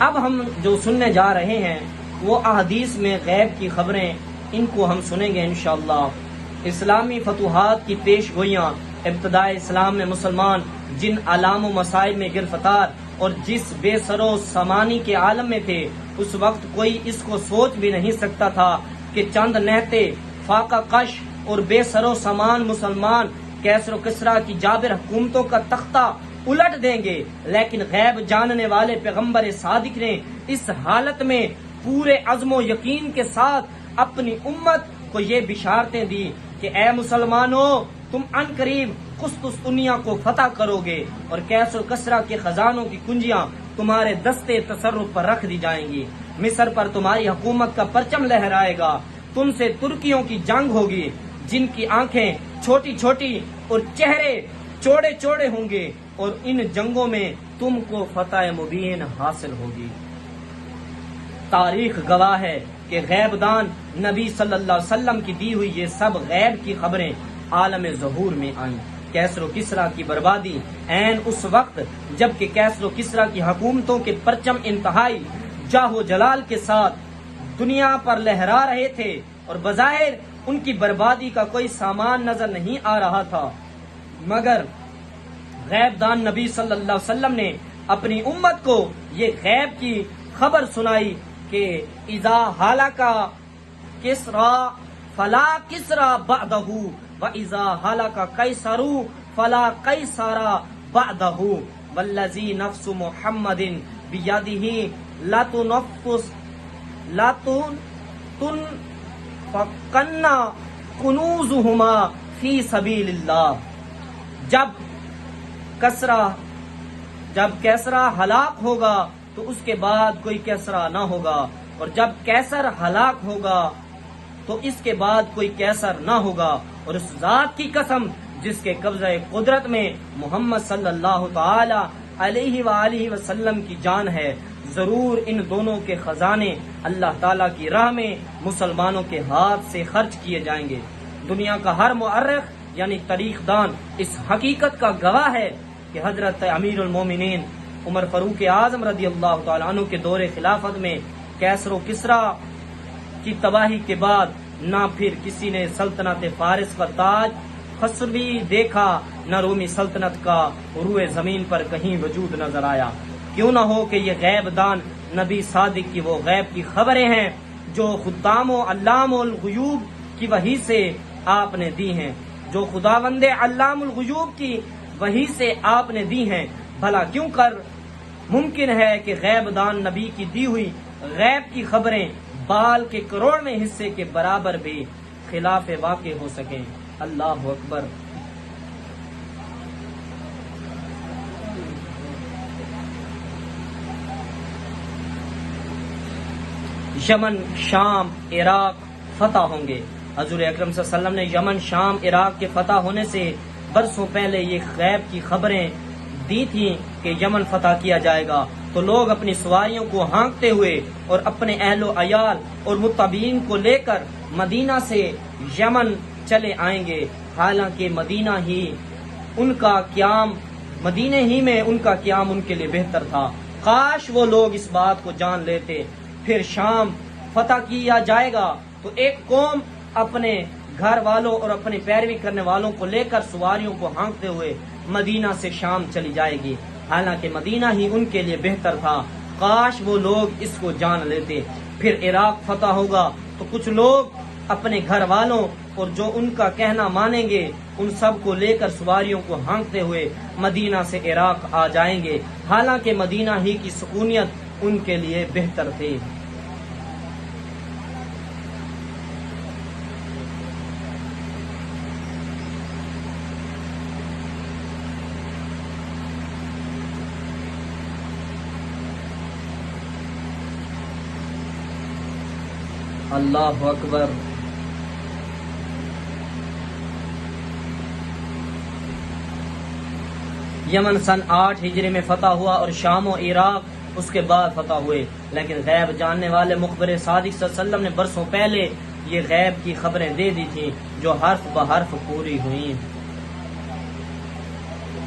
اب ہم جو سننے جا رہے ہیں وہ احادیث میں غیب کی خبریں، ان کو ہم سنیں گے انشاءاللہ۔ اسلامی فتوحات کی پیش گوئیاں، ابتدائے اسلام میں مسلمان جن علام و مسائل میں گرفتار اور جس بے سر و سامانی کے عالم میں تھے، اس وقت کوئی اس کو سوچ بھی نہیں سکتا تھا کہ چند نہتے فاقہ کش اور بے سر و سامان مسلمان کیسر و کسریٰ کی جابر حکومتوں کا تختہ الٹ دیں گے۔ لیکن غیب جاننے والے پیغمبر صادق نے اس حالت میں پورے عزم و یقین کے ساتھ اپنی امت کو یہ بشارتیں دی کہ اے مسلمانوں، تم ان قریب قسطنطنیہ کو فتح کرو گے اور کیسر و کسریٰ کے خزانوں کی کنجیاں تمہارے دستے تصرف پر رکھ دی جائیں گی۔ مصر پر تمہاری حکومت کا پرچم لہرائے گا۔ تم سے ترکیوں کی جنگ ہوگی جن کی آنکھیں چھوٹی چھوٹی اور چہرے چوڑے چوڑے ہوں گے، اور ان جنگوں میں تم کو فتح مبین حاصل ہوگی۔ تاریخ گواہ ہے کہ غیب دان نبی صلی اللہ علیہ وسلم کی دی ہوئی یہ سب غیب کی خبریں عالم ظہور میں آئیں۔ کیسر و کسریٰ کی بربادی عین اس وقت جب کہ کیسر و کسریٰ کی حکومتوں کے پرچم انتہائی جاہ و جلال کے ساتھ دنیا پر لہرا رہے تھے اور بظاہر ان کی بربادی کا کوئی سامان نظر نہیں آ رہا تھا، مگر غیب دان نبی صلی اللہ علیہ وسلم نے اپنی امت کو یہ غیب کی خبر سنائی کہ اذا ہلک کسریٰ فلا کسریٰ بعدہ واذا ہلک قیصر فلا قیصر بعدہ والذی نفس محمد بیدہ لتنفقن کنوزہما فی سبیل اللہ۔ جب کیسرا ہلاک ہوگا تو اس کے بعد کوئی کیسرا نہ ہوگا، اور جب کیسر ہلاک ہوگا تو اس کے بعد کوئی کیسر نہ ہوگا، اور اس ذات کی قسم جس کے قبضہ قدرت میں محمد صلی اللہ تعالی علیہ وآلہ وسلم کی جان ہے، ضرور ان دونوں کے خزانے اللہ تعالیٰ کی راہ میں مسلمانوں کے ہاتھ سے خرچ کیے جائیں گے۔ دنیا کا ہر مورخ یعنی تاریخ دان اس حقیقت کا گواہ ہے کہ حضرت امیر المومنین عمر فاروق اعظم رضی اللہ تعالیٰ عنہ کے دور خلافت میں کیسر و کسریٰ کی تباہی کے بعد نہ پھر کسی نے سلطنت فارس کا تاج خسروی دیکھا، نہ رومی سلطنت کا عروہ زمین پر کہیں وجود نظر آیا۔ کیوں نہ ہو کہ یہ غیب دان نبی صادق کی وہ غیب کی خبریں ہیں جو خدام و علام الغیوب کی وحی سے آپ نے دی ہیں، جو خداوند علام الغیوب کی وحی سے آپ نے دی ہیں۔ بھلا کیوں کر ممکن ہے کہ غیب دان نبی کی دی ہوئی غیب کی خبریں بال کے کروڑویں حصے کے برابر بھی خلاف واقع ہو سکیں۔ اللہ اکبر۔ یمن، شام، عراق فتح ہوں گے۔ حضور اکرم صلی اللہ علیہ وسلم نے یمن، شام، عراق کے فتح ہونے سے برسوں پہلے یہ غیب کی خبریں دی تھیں کہ یمن فتح کیا جائے گا، تو لوگ اپنی سواریوں کو ہانکتے ہوئے اور اپنے اہل و عیال اور متبعین کو لے کر مدینہ سے یمن چلے آئیں گے، حالانکہ مدینہ ہی میں ان کا قیام ان کے لیے بہتر تھا۔ کاش وہ لوگ اس بات کو جان لیتے۔ پھر شام فتح کیا جائے گا تو ایک قوم اپنے گھر والوں اور اپنے پیروی کرنے والوں کو لے کر سواریوں کو ہانکتے ہوئے مدینہ سے شام چلی جائے گی، حالانکہ مدینہ ہی ان کے لیے بہتر تھا۔ کاش وہ لوگ اس کو جان لیتے۔ پھر عراق فتح ہوگا تو کچھ لوگ اپنے گھر والوں اور جو ان کا کہنا مانیں گے ان سب کو لے کر سواریوں کو ہانکتے ہوئے مدینہ سے عراق آ جائیں گے، حالانکہ مدینہ ہی کی سکونیت ان کے لیے بہتر تھی۔ اللہ اکبر۔ یمن سن 8 ہجری میں فتح ہوا اور شام و عراق اس کے بعد فتح ہوئے، لیکن غیب جاننے والے مخبر صادق صلی اللہ علیہ وسلم نے برسوں پہلے یہ غیب کی خبریں دے دی تھیں جو حرف بحرف پوری ہوئیں۔